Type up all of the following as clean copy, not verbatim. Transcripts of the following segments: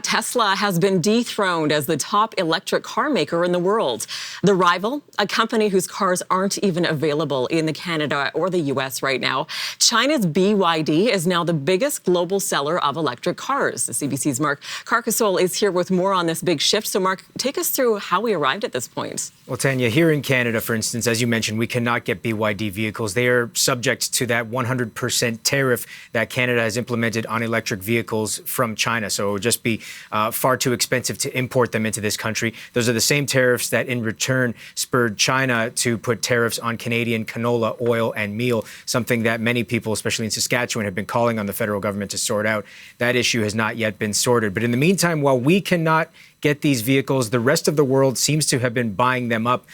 Tesla has been dethroned as the top electric car maker in the world. The rival, a company whose cars aren't even available in Canada or the U.S. right now. China's BYD is now the biggest global seller of electric cars. The CBC's Mark Carcasole is here with more on this big shift. So, Mark, take us through how we arrived at this point. Well, Tanya, here in Canada, for instance, as you mentioned, we cannot get BYD vehicles. They are subject to that 100% tariff that Canada has implemented on electric vehicles from China. So it would just be far too expensive to import them into this country. Those are the same tariffs that in return spurred China to put tariffs on Canadian canola, oil, and meal, something that many people, especially in Saskatchewan, have been calling on the federal government to sort out. That issue has not yet been sorted. But in the meantime, while we cannot get these vehicles, the rest of the world seems to have been buying them up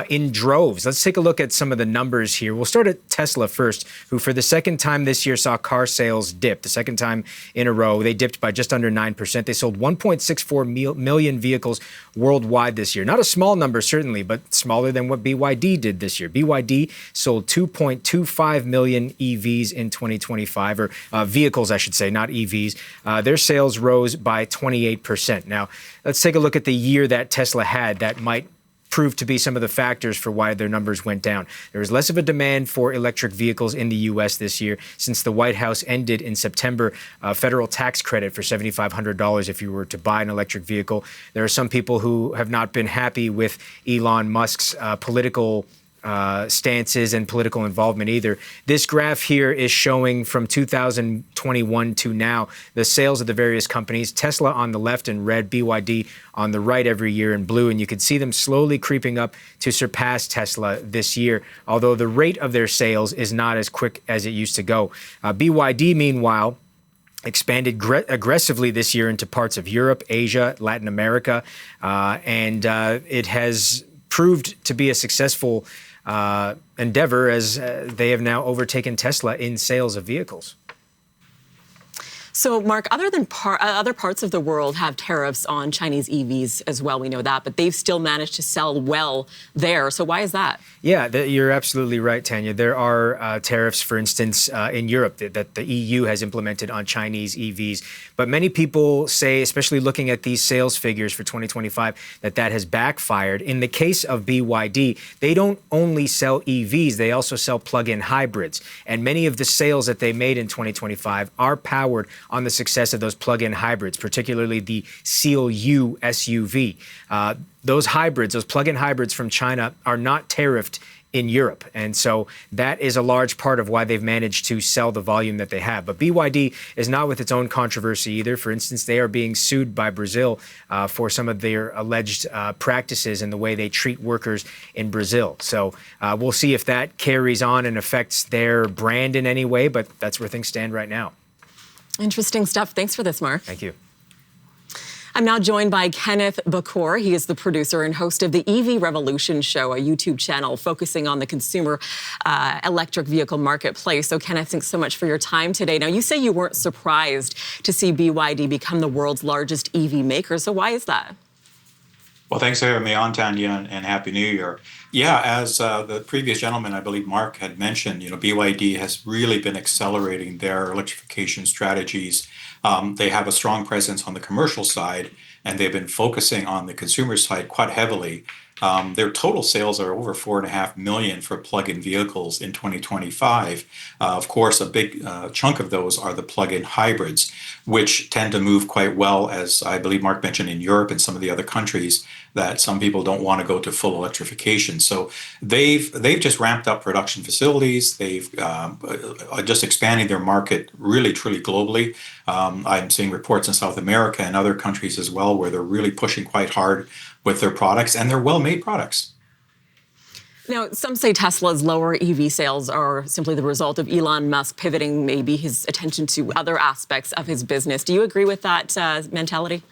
in droves. Let's take a look at some of the numbers here. We'll start at Tesla first, who for the second time this year saw car sales dip. The second time in a row, they dipped by just under 9%. They sold 1.64 million vehicles worldwide this year. Not a small number, certainly, but smaller than what BYD did this year. BYD sold 2.25 million EVs in 2025, or vehicles, I should say, not EVs. Their sales rose by 28%. Now, let's take a look at the year that Tesla had that might prove to be some of the factors for why their numbers went down. There was less of a demand for electric vehicles in the U.S. this year since the White House ended in September a federal tax credit for $7,500 if you were to buy an electric vehicle. There are some people who have not been happy with Elon Musk's political stances and political involvement either. This graph here is showing from 2021 to now the sales of the various companies. Tesla on the left in red, BYD on the right every year in blue, and you can see them slowly creeping up to surpass Tesla this year, although the rate of their sales is not as quick as it used to go. BYD, meanwhile, expanded aggressively this year into parts of Europe, Asia, Latin America, and it has proved to be a successful endeavor as they have now overtaken Tesla in sales of vehicles. So, Mark, other parts of the world have tariffs on Chinese EVs as well. We know that, but they've still managed to sell well there. So why is that? Yeah, you're absolutely right, Tanya. There are tariffs, for instance, in Europe that the EU has implemented on Chinese EVs. But many people say, especially looking at these sales figures for 2025, that has backfired. In the case of BYD, they don't only sell EVs, they also sell plug-in hybrids. And many of the sales that they made in 2025 are powered on the success of those plug-in hybrids, particularly the Seal U SUV. Those hybrids, those plug-in hybrids from China, are not tariffed in Europe. And so that is a large part of why they've managed to sell the volume that they have. But BYD is not with its own controversy either. For instance, they are being sued by Brazil for some of their alleged practices in the way they treat workers in Brazil. So we'll see if that carries on and affects their brand in any way, but that's where things stand right now. Interesting stuff. Thanks for this, Mark. Thank you. I'm now joined by Kenneth Bokor. He is the producer and host of the EV Revolution Show, a YouTube channel focusing on the consumer electric vehicle marketplace. So, Kenneth, thanks so much for your time today. Now, you say you weren't surprised to see BYD become the world's largest EV maker. So why is that? Well, thanks for having me on, Tanya, and Happy New Year. Yeah, as the previous gentleman, I believe Mark had mentioned, BYD has really been accelerating their electrification strategies. They have a strong presence on the commercial side, and they've been focusing on the consumer side quite heavily. Their total sales are over 4.5 million for plug-in vehicles in 2025. Of course, a big chunk of those are the plug-in hybrids, which tend to move quite well, as I believe Mark mentioned, in Europe and some of the other countries that some people don't want to go to full electrification. So they've just ramped up production facilities. They've just expanding their market really, truly globally. I'm seeing reports in South America and other countries as well where they're really pushing quite hard with their products, and they're well-made products. Now, some say Tesla's lower EV sales are simply the result of Elon Musk pivoting maybe his attention to other aspects of his business. Do you agree with that mentality?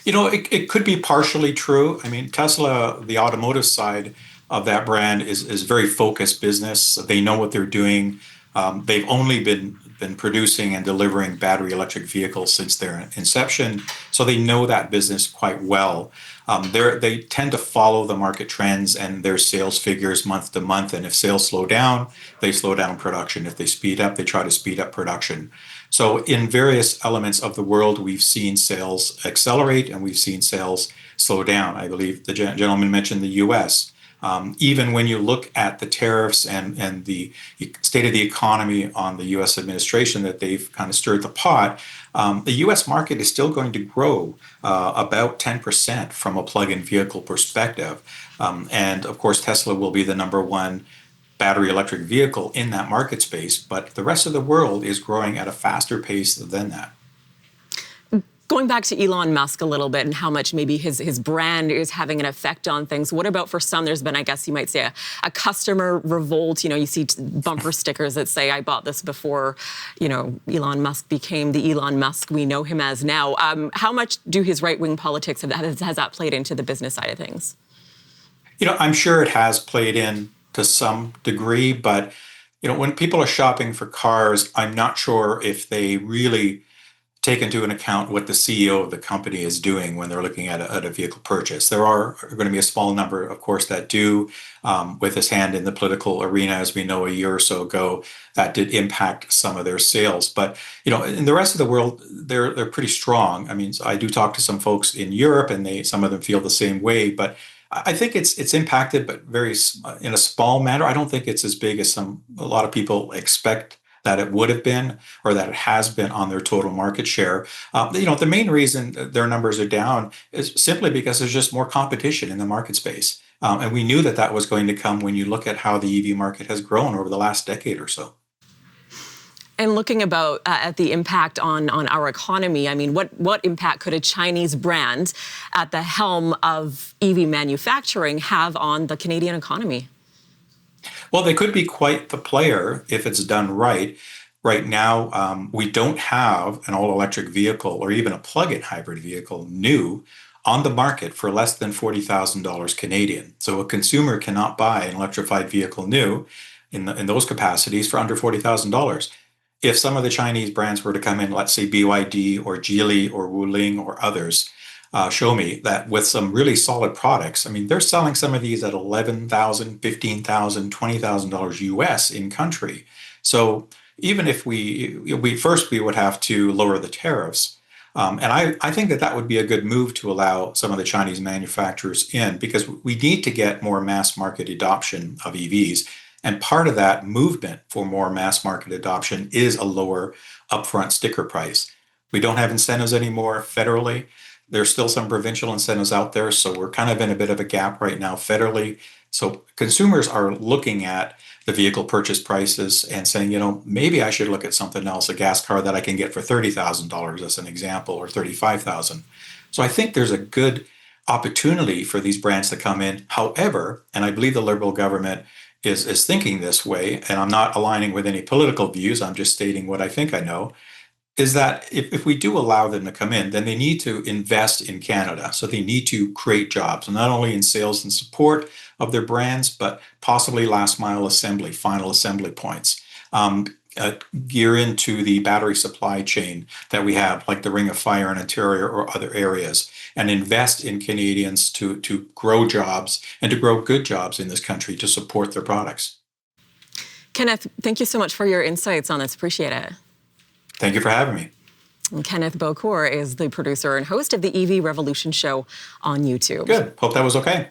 It could be partially true. I mean, Tesla, the automotive side of that brand is very focused business. They know what they're doing. They've only been been producing and delivering battery electric vehicles since their inception, so they know that business quite well. They tend to follow the market trends and their sales figures month to month. And if sales slow down, they slow down production. If they speed up, they try to speed up production. So in various elements of the world, we've seen sales accelerate and we've seen sales slow down. I believe the gentleman mentioned the U.S. Even when you look at the tariffs and the state of the economy on the U.S. administration, that they've kind of stirred the pot, the U.S. market is still going to grow about 10% from a plug-in vehicle perspective. And of course, Tesla will be the number one battery electric vehicle in that market space, but the rest of the world is growing at a faster pace than that. Going back to Elon Musk a little bit and how much maybe his brand is having an effect on things. What about for some, there's been, I guess you might say, a customer revolt. You know, you see bumper stickers that say, I bought this before, you know, Elon Musk became the Elon Musk we know him as now. How much do his right-wing politics, has that played into the business side of things? You know, I'm sure it has played in to some degree, but, you know, when people are shopping for cars, I'm not sure if they really take into an account what the CEO of the company is doing when they're looking at a vehicle purchase. There are going to be a small number, of course, that do, with his hand in the political arena, as we know a year or so ago, that did impact some of their sales. But, you know, in the rest of the world, they're pretty strong. I mean, I do talk to some folks in Europe, and some of them feel the same way. But I think it's impacted, but very in a small manner. I don't think it's as big as a lot of people expect that it would have been, or that it has been on their total market share. You know, the main reason their numbers are down is simply because there's just more competition in the market space. And we knew that was going to come when you look at how the EV market has grown over the last decade or so. And looking at the impact on our economy, I mean, what impact could a Chinese brand at the helm of EV manufacturing have on the Canadian economy? Well, they could be quite the player if it's done right. Right now, we don't have an all-electric vehicle or even a plug-in hybrid vehicle new on the market for less than $40,000 Canadian. So a consumer cannot buy an electrified vehicle new in those capacities for under $40,000. If some of the Chinese brands were to come in, let's say BYD or Geely or Wuling or others, show me that with some really solid products, I mean, they're selling some of these at $11,000, $15,000, $20,000 US in country. So even if we would have to lower the tariffs. And I think that would be a good move to allow some of the Chinese manufacturers in, because we need to get more mass market adoption of EVs. And part of that movement for more mass market adoption is a lower upfront sticker price. We don't have incentives anymore federally. There's still some provincial incentives out there, so we're kind of in a bit of a gap right now federally. So consumers are looking at the vehicle purchase prices and saying, you know, maybe I should look at something else, a gas car that I can get for $30,000 as an example, or $35,000. So I think there's a good opportunity for these brands to come in. However, and I believe the Liberal government is thinking this way, and I'm not aligning with any political views, I'm just stating what I think I know, is that if we do allow them to come in, then they need to invest in Canada. So they need to create jobs, not only in sales and support of their brands, but possibly last mile assembly, final assembly points. Gear into the battery supply chain that we have, like the Ring of Fire in Ontario or other areas, and invest in Canadians to grow jobs and to grow good jobs in this country to support their products. Kenneth, thank you so much for your insights on this. Appreciate it. Thank you for having me. And Kenneth Bokor is the producer and host of the EV Revolution show on YouTube. Good. Hope that was okay.